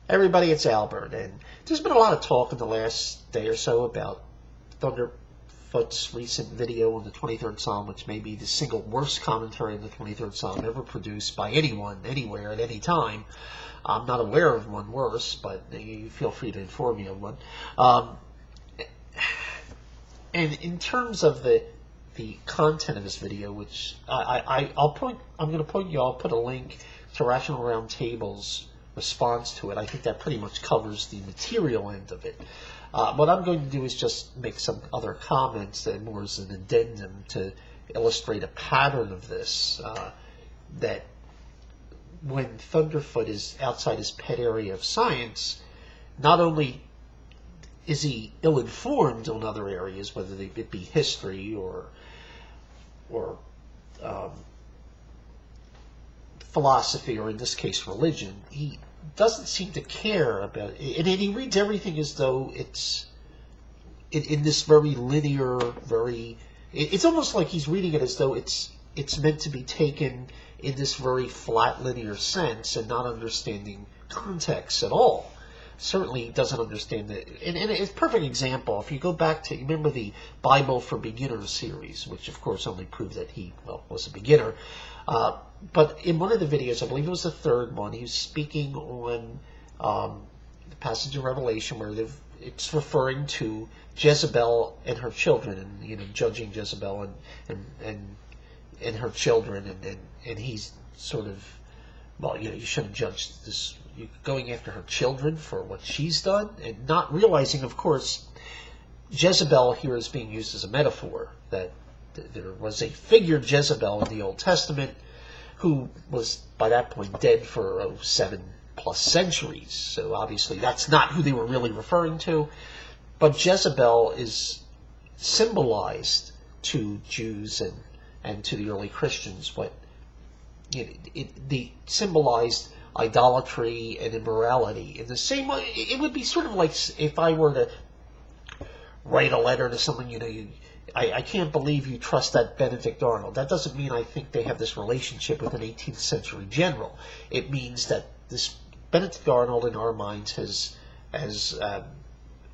Everybody, it's Albert, and there's been a lot of talk in the last day or so about Thunderfoot's recent video on the 23rd Psalm, which may be the single worst commentary on the 23rd Psalm ever produced by anyone, anywhere, at any time. I'm not aware of one worse, but you feel free to inform me of one. And in terms of the content of this video, which I'm going to point you. I'll put a link to Rational Roundtable's response to it. I think that pretty much covers the material end of it. What I'm going to do is just make some other comments that more as an addendum to illustrate a pattern of this, that when Thunderfoot is outside his pet area of science, not only is he ill-informed on other areas, whether it be history or philosophy, or in this case religion, he doesn't seem to care about it. And he reads everything as though it's in this very linear, it's almost like he's reading it as though it's meant to be taken in this very flat linear sense and not understanding context at all. Certainly doesn't understand that. And it's a perfect example. If you go back to, remember the Bible for Beginners series, which of course only proved that he, was a beginner. But in one of the videos, I believe it was the third one, he was speaking on the passage in Revelation where it's referring to Jezebel and her children, and judging Jezebel and her children, and he's sort of, you shouldn't judge this. You're going after her children for what she's done, and not realizing, of course, Jezebel here is being used as a metaphor, that there was a figure, Jezebel, in the Old Testament, who was, by that point, dead for 7+ centuries. So obviously that's not who they were really referring to. But Jezebel is symbolized to Jews and to the early Christians, what they symbolized idolatry and immorality. In the same way, it would be sort of like if I were to write a letter to someone, I can't believe you trust that Benedict Arnold. That doesn't mean I think they have this relationship with an 18th century general. It means that this Benedict Arnold in our minds has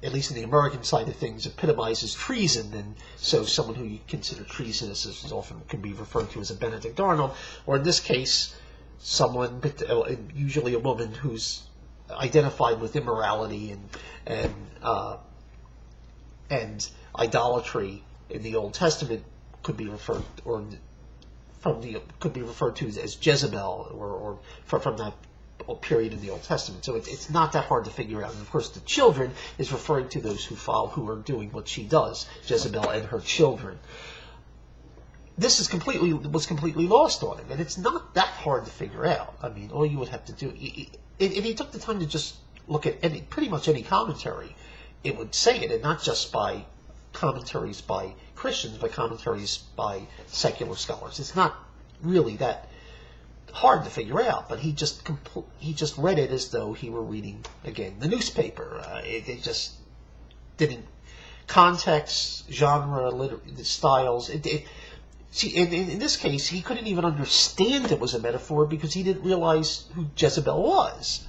at least in the American side of things, epitomizes treason, and so someone who you consider treasonous is often can be referred to as a Benedict Arnold, or in this case, someone, usually a woman, who's identified with immorality and idolatry in the Old Testament could be referred to as Jezebel, or from that period in the Old Testament. So it's not that hard to figure out. And of course, the children is referring to those who are doing what she does, Jezebel and her children. This was completely lost on him, and it's not that hard to figure out. I mean, all you would have to do, if he took the time to just look at pretty much any commentary, it would say it, and not just by commentaries by Christians, but commentaries by secular scholars. It's not really that hard to figure out, but he just read it as though he were reading, again, the newspaper. It just didn't, context, genre, styles, see, in this case, he couldn't even understand it was a metaphor because he didn't realize who Jezebel was.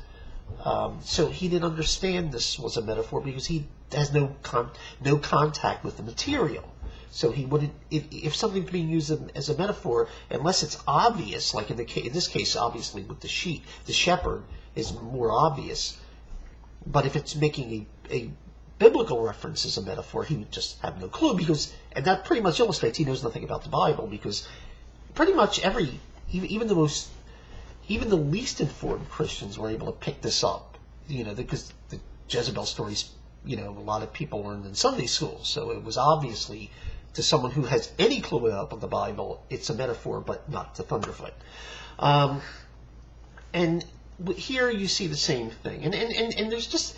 So he didn't understand this was a metaphor because he has no contact with the material. So he wouldn't, if something's being used as a metaphor, unless it's obvious, like in this case, obviously with the shepherd is more obvious. But if it's making a biblical reference as a metaphor, he would just have no clue, and that pretty much illustrates he knows nothing about the Bible, because pretty much even the least informed Christians were able to pick this up, because the Jezebel stories, a lot of people learned in Sunday school, so it was obviously, to someone who has any clue about the Bible, it's a metaphor, but not to Thunderfoot. And here you see the same thing, and there's just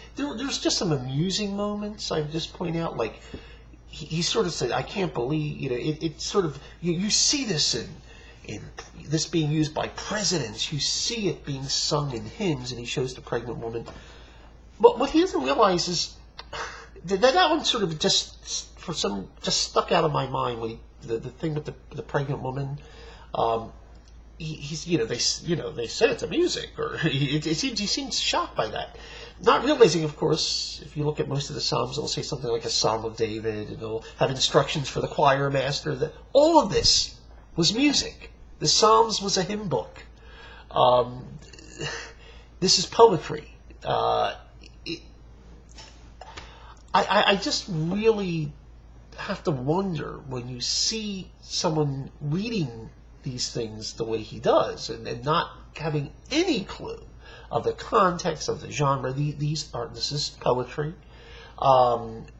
some amusing moments. I just point out, like he sort of said, "I can't believe," it's sort of you see this in this being used by presidents. You see it being sung in hymns, and he shows the pregnant woman. But what he doesn't realize is that one sort of just stuck out of my mind when the thing with the pregnant woman. he's they said it's a music, or it seems he seems shocked by that, not realizing, of course, if you look at most of the Psalms, it'll say something like a Psalm of David, and it'll have instructions for the choir master. That all of this was music. The Psalms was a hymn book. This is poetry. I just really have to wonder when you see someone reading these things the way he does, and not having any clue of the context of the genre. This is poetry. And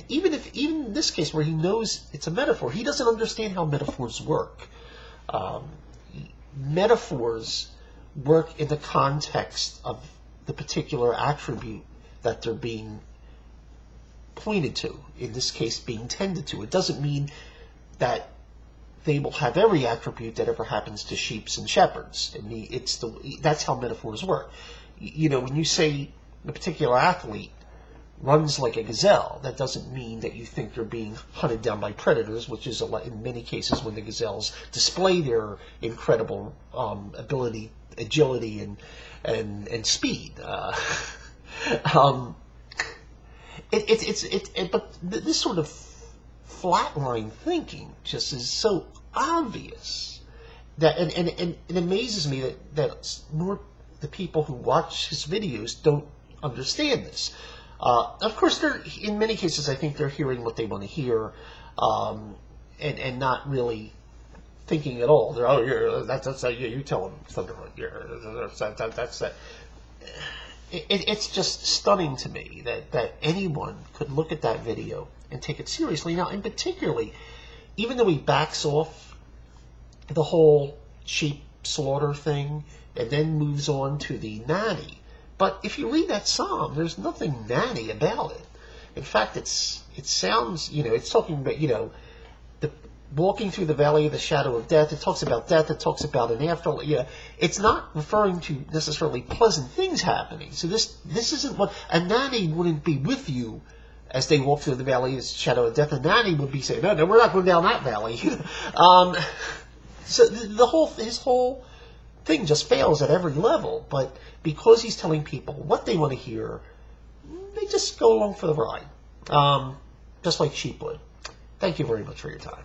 even in this case where he knows it's a metaphor, he doesn't understand how metaphors work. Metaphors work in the context of the particular attribute that they're being pointed to, in this case being tended to. It doesn't mean that they will have every attribute that ever happens to sheep and shepherds. That's how metaphors work. When you say a particular athlete runs like a gazelle, that doesn't mean that you think they're being hunted down by predators, which is in many cases when the gazelles display their incredible ability, agility, and speed. But this sort of flatline thinking just is so obvious that, and it amazes me that more the people who watch his videos don't understand this. Of course, in many cases, I think they're hearing what they want to hear, and not really thinking at all. They're, that's you tell them, Thunderf00t, that's that. It's just stunning to me that anyone could look at that video and take it seriously. Now, and particularly, even though he backs off the whole sheep slaughter thing and then moves on to the nanny, but if you read that psalm, there's nothing nanny about it. In fact, it sounds, it's talking about, the walking through the valley of the shadow of death. It talks about death. It talks about an afterlife. It's not referring to necessarily pleasant things happening. So this isn't what a nanny wouldn't be with you as they walk through the valley of the shadow of death. A nanny would be saying, no, we're not going down that valley. So his whole thing just fails at every level. But because he's telling people what they want to hear, they just go along for the ride, just like sheep would. Thank you very much for your time.